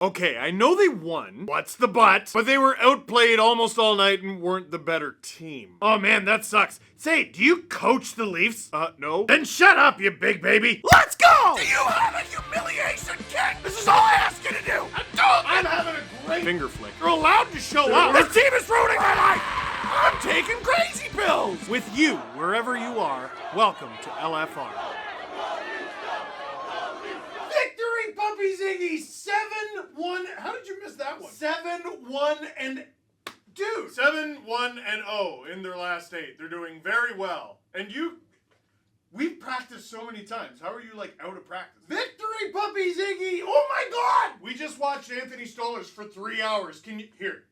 Okay, I know they won. What's the but? But they were outplayed almost all night and weren't the better team. Oh man, that sucks. Say, do you coach the Leafs? No. Then shut up, you big baby. Let's go! Do you have a humiliation kit? This is all I ask you to do. I'm having a great finger flick. You're allowed to show up. This team is ruining my life. I'm taking crazy pills. With you, wherever you are, welcome to LFR. Victory, Puppy Ziggy! 7-1. How did you miss that one? 7-1 and... Dude! 7-1-0 in their last 8. They're doing very well. And we've practiced so many times. How are you, like, out of practice? Victory, Puppy Ziggy! Oh my god! We just watched Anthony Stollie for 3 hours. Can you... Here.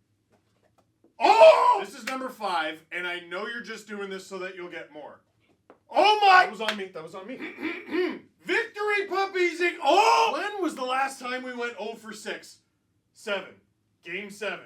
Oh! This is number 5, and I know you're just doing this so that you'll get more. Oh my... That was on me. That was on me. Victory, Puppy Ziggy! Oh! When was the last time we went 0 for 6? 7. Game 7.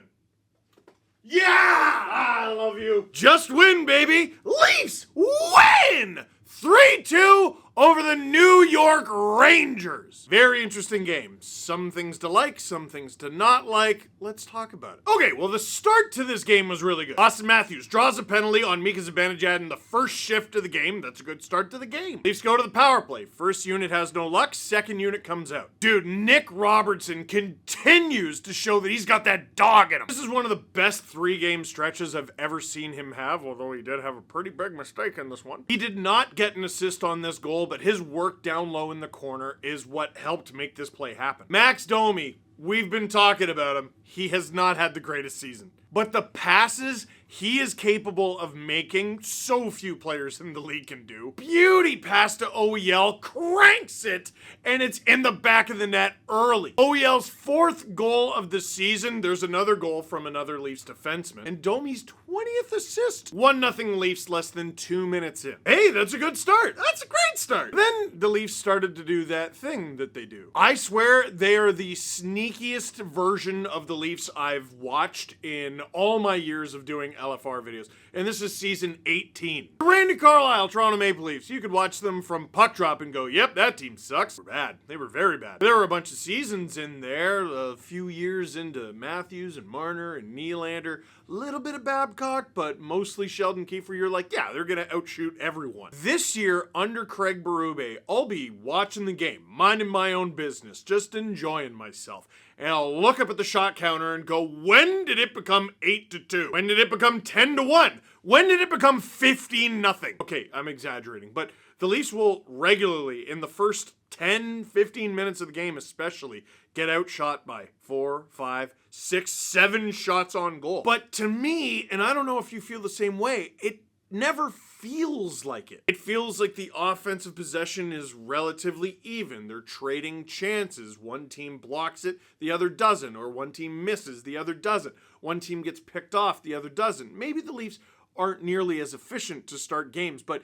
Yeah! I love you. Just win, baby. Leafs win! 3-2 over the New York Rangers. Very interesting game. Some things to like, some things to not like. Let's talk about it. Okay, well, the start to this game was really good. Austin Matthews draws a penalty on Mika Zibanejad in the first shift of the game. That's a good start to the game. Leafs go to the power play. First unit has no luck. Second unit comes out. Dude, Nick Robertson continues to show that he's got that dog in him. This is one of the best 3-game stretches I've ever seen him have, although he did have a pretty big mistake in this one. He did not get an assist on this goal, but his work down low in the corner is what helped make this play happen. Max Domi, we've been talking about him. He has not had the greatest season. But the passes he is capable of making, so few players in the league can do. Beauty pass to OEL, cranks it, and it's in the back of the net early. OEL's 4th goal of the season. There's another goal from another Leafs defenseman. And Domi's 20th assist. 1-0 Leafs less than 2 minutes in. Hey, that's a good start. That's a great start. Then the Leafs started to do that thing that they do. I swear they are the sneakiest version of the Leafs I've watched in all my years of doing LFR videos. And this is season 18. Randy Carlyle, Toronto Maple Leafs. You could watch them from puck drop and go, yep, that team sucks. They were bad. They were very bad. There were a bunch of seasons in there, a few years into Matthews and Marner and Nylander. A little bit of Babcock, but mostly Sheldon Keefer. You're like, yeah, they're going to outshoot everyone. This year, under Craig Berube, I'll be watching the game, minding my own business, just enjoying myself. And I'll look up at the shot counter and go, when did it become 8-2? When did it become 10-1? When did it become 15-0? Okay, I'm exaggerating, but the Leafs will regularly, in the first 10, 15 minutes of the game especially, get outshot by 4, 5, 6, 7 shots on goal. But to me, and I don't know if you feel the same way, it never feels like it. It feels like the offensive possession is relatively even. They're trading chances. One team blocks it, the other doesn't. Or one team misses, the other doesn't. One team gets picked off, the other doesn't. Maybe the Leafs aren't nearly as efficient to start games, but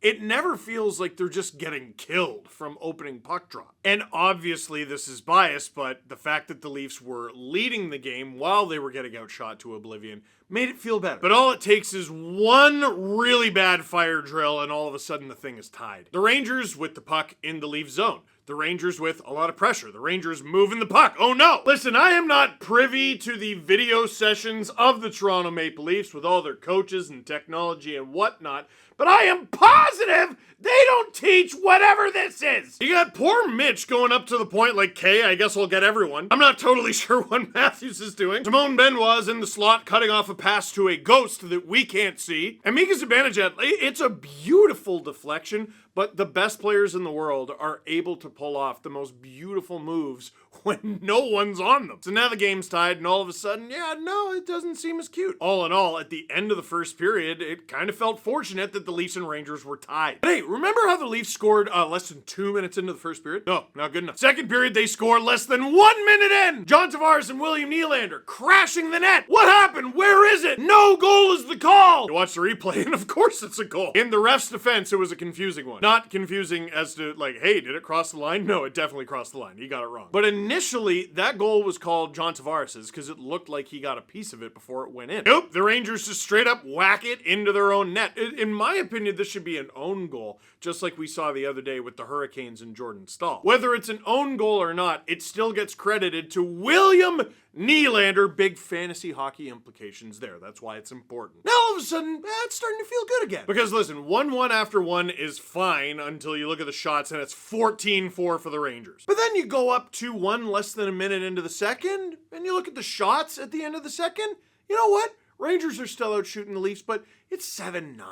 it never feels like they're just getting killed from opening puck drop. And obviously this is biased, but the fact that the Leafs were leading the game while they were getting outshot to oblivion made it feel better. But all it takes is one really bad fire drill and all of a sudden the thing is tied. The Rangers with the puck in the Leaf zone. The Rangers with a lot of pressure. The Rangers moving the puck. Oh no! Listen, I am not privy to the video sessions of the Toronto Maple Leafs with all their coaches and technology and whatnot, but I am positive they don't teach whatever this is. You got poor Mitch going up to the point like, okay, I guess I'll get everyone. I'm not totally sure what Matthews is doing. Simone Benoit's in the slot cutting off a pass to a ghost that we can't see. And Mika Zibanejad, it's a beautiful deflection, but the best players in the world are able to pull off the most beautiful moves when no one's on them. So now the game's tied, and all of a sudden, yeah, no, it doesn't seem as cute. All in all, at the end of the first period, it kind of felt fortunate that the Leafs and Rangers were tied. But hey, remember how the Leafs scored less than 2 minutes into the first period? No, not good enough. Second period, they scored less than 1 minute in! John Tavares and William Nylander crashing the net! What happened? Where is it? No goal is the call! You watch the replay, and of course it's a goal. In the ref's defense, it was a confusing one. Not confusing as to, like, hey, did it cross the line? No, it definitely crossed the line. You got it wrong. But a initially, that goal was called John Tavares's because it looked like he got a piece of it before it went in. Nope, the Rangers just straight up whack it into their own net. In my opinion, this should be an own goal, just like we saw the other day with the Hurricanes and Jordan Staal. Whether it's an own goal or not, it still gets credited to William Nylander. Big fantasy hockey implications there. That's why it's important. Now all of a sudden, it's starting to feel good again. Because listen, 1-1 after 1 is fine until you look at the shots and it's 14-4 for the Rangers. But then you go up 2-1 less than a minute into the second, and you look at the shots at the end of the second. You know what? Rangers are still out shooting the Leafs, but it's 7-9.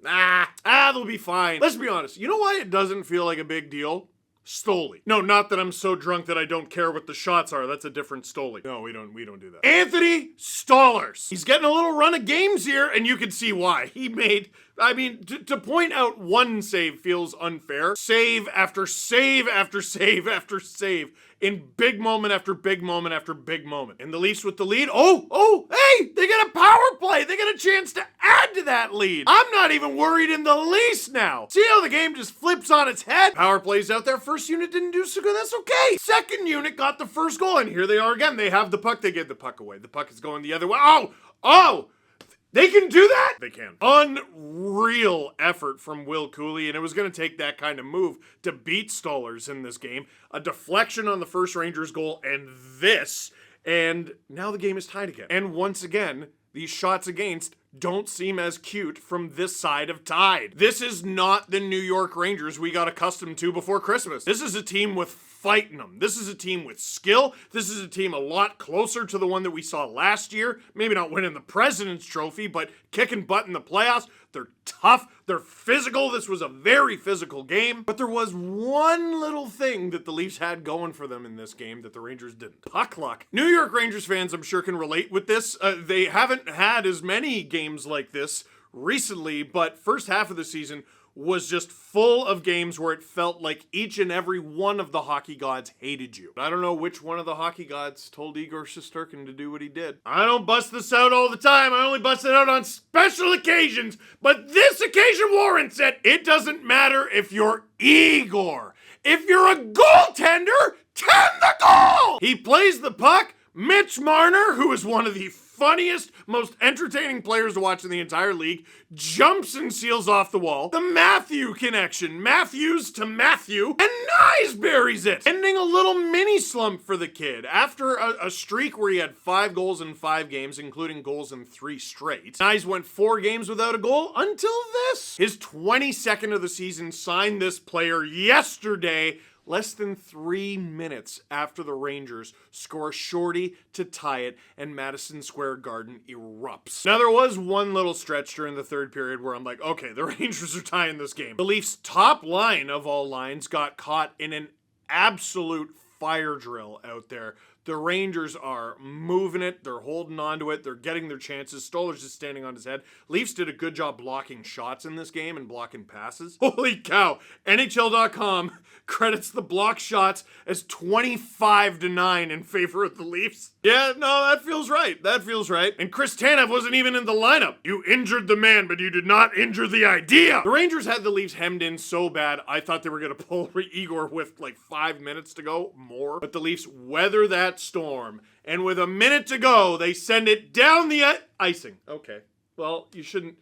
They'll be fine. Let's be honest. You know why it doesn't feel like a big deal? Stollie. No, not that I'm so drunk that I don't care what the shots are. That's a different Stollie. No, we don't do that. Anthony Stollers. He's getting a little run of games here, and you can see why. He made, to point out one save feels unfair. Save after save after save after save in big moment after big moment after big moment. And the Leafs with the lead. Hey, they get a power play. They get a chance to add to that lead. I'm not even worried in the least now. See how the game just flips on its head? Power plays out there. First unit didn't do so good. That's okay. Second unit got the first goal, and here they are again. They have the puck. They get the puck away. The puck is going the other way. Oh! They can do that? They can. Unreal effort from Will Cooley, and it was going to take that kind of move to beat Stollers in this game. A deflection on the first Rangers goal, and this, and now the game is tied again. And once again, these shots against don't seem as cute from this side of tied. This is not the New York Rangers we got accustomed to before Christmas. This is a team with fight in them. This is a team with skill. This is a team a lot closer to the one that we saw last year. Maybe not winning the President's Trophy, but kicking butt in the playoffs. They're tough. They're physical. This was a very physical game. But there was one little thing that the Leafs had going for them in this game that the Rangers didn't. Puck luck. New York Rangers fans, I'm sure, can relate with this. They haven't had as many games like this recently, but first half of the season was just full of games where it felt like each and every one of the hockey gods hated you. I don't know which one of the hockey gods told Igor Shesterkin to do what he did. I don't bust this out all the time. I only bust it out on special occasions, but this occasion warrants it. It doesn't matter if you're Igor. If you're a goaltender, tend the goal! He plays the puck. Mitch Marner, who is one of the funniest, most entertaining players to watch in the entire league, jumps and seals off the wall. The Matthew connection. Matthews to Matthew, and Nyes buries it. Ending a little mini slump for the kid. After a streak where he had 5 goals in 5 games, including goals in 3 straight. Nyes went 4 games without a goal until this. His 22nd of the season, signed this player yesterday, less than 3 minutes after the Rangers score a shorty to tie it and Madison Square Garden erupts. Now, there was one little stretch during the third period where I'm like, okay, the Rangers are tying this game. The Leafs' top line of all lines got caught in an absolute fire drill out there. The Rangers are moving it. They're holding on to it. They're getting their chances. Stoller's just standing on his head. Leafs did a good job blocking shots in this game and blocking passes. Holy cow. NHL.com credits the block shots as 25-9 in favor of the Leafs. Yeah, no, that feels right. That feels right. And Chris Tanev wasn't even in the lineup. You injured the man, but you did not injure the idea. The Rangers had the Leafs hemmed in so bad, I thought they were going to pull Igor with like 5 minutes to go, more. But the Leafs weather that storm, and with a minute to go, they send it down the icing. Okay, well, you shouldn't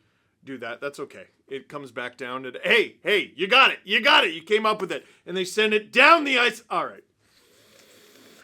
do that. That's okay. It comes back down to, hey, you got it. You came up with it. And they send it down the ice. All right.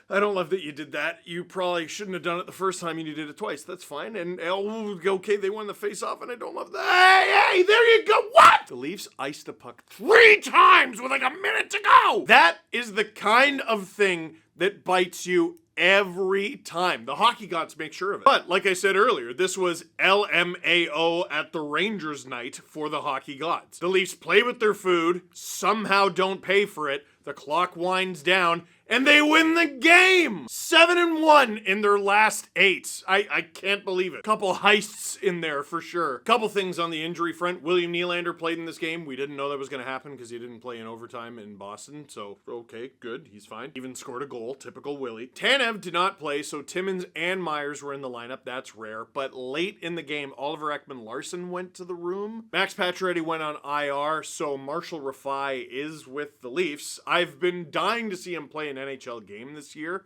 I don't love that you did that. You probably shouldn't have done it the first time, and you did it twice. That's fine. And, okay, they won the face-off, and I don't love that. Hey, there you go. What? The Leafs iced the puck 3 times with like a minute to go. That is the kind of thing that bites you every time. The hockey gods make sure of it. But, like I said earlier, this was LMAO at the Rangers night for the hockey gods. The Leafs play with their food, somehow don't pay for it, the clock winds down, and they win the game! 7-1 in their last 8. I can't believe it. Couple heists in there for sure. Couple things on the injury front. William Nylander played in this game. We didn't know that was going to happen because he didn't play in overtime in Boston. So, okay, good. He's fine. Even scored a goal. Typical Willie. Tanev Tanev did not play, so Timmins and Myers were in the lineup. That's rare. But late in the game, Oliver Ekman-Larsson went to the room. Max Pacioretty went on IR, so Marshall Rafai is with the Leafs. I've been dying to see him play an NHL game this year.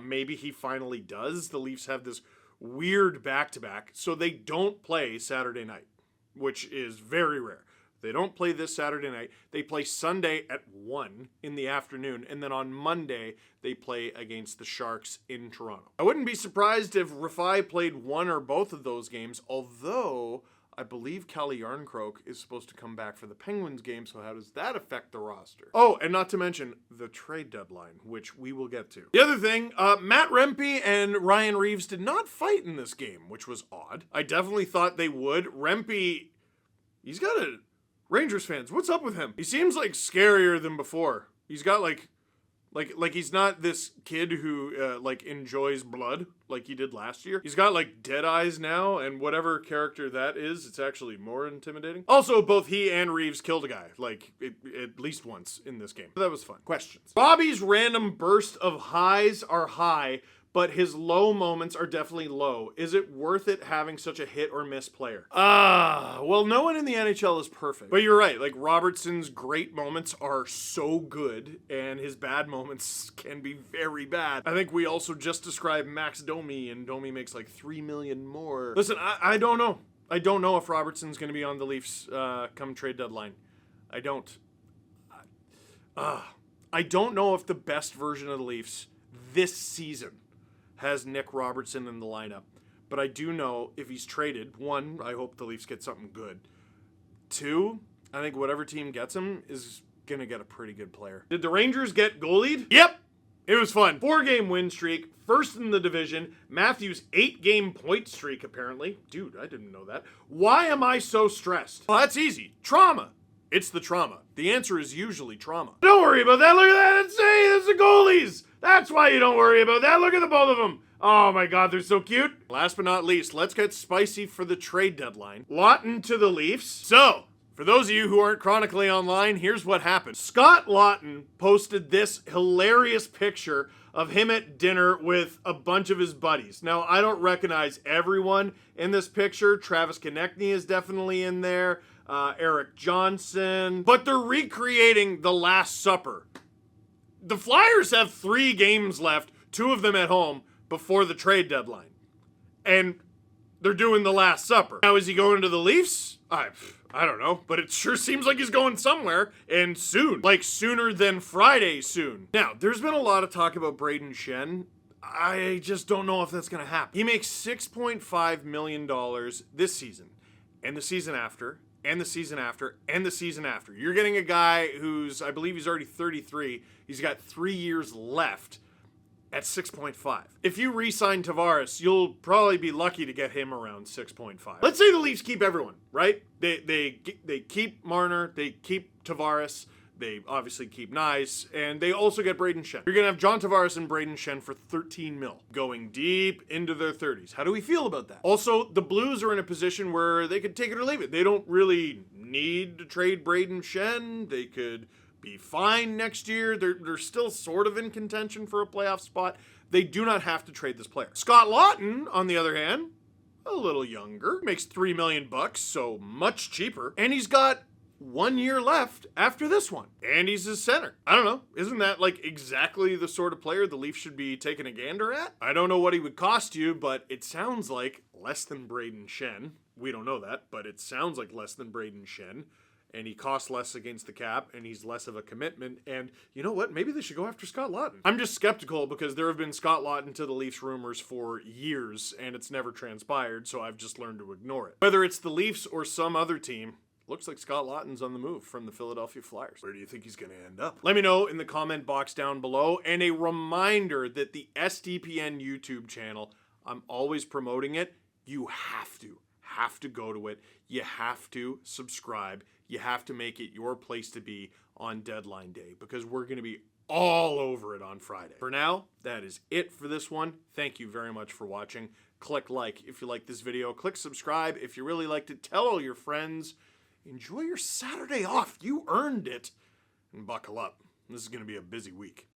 Maybe he finally does. The Leafs have this weird back-to-back, so they don't play Saturday night, which is very rare. They don't play this Saturday night. They play Sunday at 1 in the afternoon, and then on Monday, they play against the Sharks in Toronto. I wouldn't be surprised if Rafai played one or both of those games, although I believe Calle Jarnkrok is supposed to come back for the Penguins game, so how does that affect the roster? Oh, and not to mention the trade deadline, which we will get to. The other thing, Matt Rempe and Ryan Reeves did not fight in this game, which was odd. I definitely thought they would. Rempe, he's got a... Rangers fans, what's up with him? He seems like scarier than before. He's got like he's not this kid who enjoys blood like he did last year. He's got like dead eyes now, and whatever character that is, it's actually more intimidating. Also, both he and Reeves killed a guy, at least once in this game. So that was fun. Questions. Bobby's random burst of highs are high, but his low moments are definitely low. Is it worth it having such a hit or miss player? Well, no one in the NHL is perfect. But you're right, like Robertson's great moments are so good, and his bad moments can be very bad. I think we also just described Max Domi, and Domi makes like $3 million more. Listen, I don't know. I don't know if Robertson's going to be on the Leafs come trade deadline. I don't. I don't know if the best version of the Leafs this season has Nick Robertson in the lineup. But I do know if he's traded, 1, I hope the Leafs get something good. 2, I think whatever team gets him is going to get a pretty good player. Did the Rangers get goalied? Yep. It was fun. 4-game win streak, first in the division. Matthews' 8-game point streak, apparently. Dude, I didn't know that. Why am I so stressed? Well, that's easy. Trauma. It's the trauma. The answer is usually trauma. Don't worry about that. Look at that. It's the goalies. That's why you don't worry about that. Look at the both of them. Oh my God, they're so cute. Last but not least, let's get spicy for the trade deadline. Lawton to the Leafs. So, for those of you who aren't chronically online, here's what happened. Scott Lawton posted this hilarious picture of him at dinner with a bunch of his buddies. Now, I don't recognize everyone in this picture. Travis Konechny is definitely in there. Eric Johnson. But they're recreating The Last Supper. The Flyers have 3 games left, 2 of them at home, before the trade deadline. And they're doing The Last Supper. Now, is he going to the Leafs? I don't know, but it sure seems like he's going somewhere, and soon. Like, sooner than Friday soon. Now, there's been a lot of talk about Braden Shen. I just don't know if that's going to happen. He makes $6.5 million this season, and the season after, and the season after, and the season after. You're getting a guy who's, I believe he's already 33. He's got 3 years left at 6.5. If you re-sign Tavares, you'll probably be lucky to get him around 6.5. Let's say the Leafs keep everyone, right? They keep Marner, they keep Tavares, they obviously keep Nyes, and they also get Braden Shen. You're gonna have John Tavares and Braden Shen for 13 mil, going deep into their 30s. How do we feel about that? Also, the Blues are in a position where they could take it or leave it. They don't really need to trade Braden Shen. They could be fine next year. They're still sort of in contention for a playoff spot. They do not have to trade this player. Scott Lawton, on the other hand, a little younger, makes $3 million, so much cheaper, and he's got 1 year left after this one. And he's his center. I don't know. Isn't that like exactly the sort of player the Leafs should be taking a gander at? I don't know what he would cost you, but it sounds like less than Braden Shen. We don't know that, but it sounds like less than Braden Shen. And he costs less against the cap, and he's less of a commitment. And you know what? Maybe they should go after Scott Lawton. I'm just skeptical because there have been Scott Lawton to the Leafs rumors for years, and it's never transpired, so I've just learned to ignore it. Whether it's the Leafs or some other team, looks like Scott Lawton's on the move from the Philadelphia Flyers. Where do you think he's going to end up? Let me know in the comment box down below. And a reminder that the SDPN YouTube channel, I'm always promoting it. You have to go to it. You have to subscribe. You have to make it your place to be on deadline day because we're going to be all over it on Friday. For now, that is it for this one. Thank you very much for watching. Click like if you like this video. Click subscribe if you really liked it. Tell all your friends. Enjoy your Saturday off. You earned it. And buckle up. This is going to be a busy week.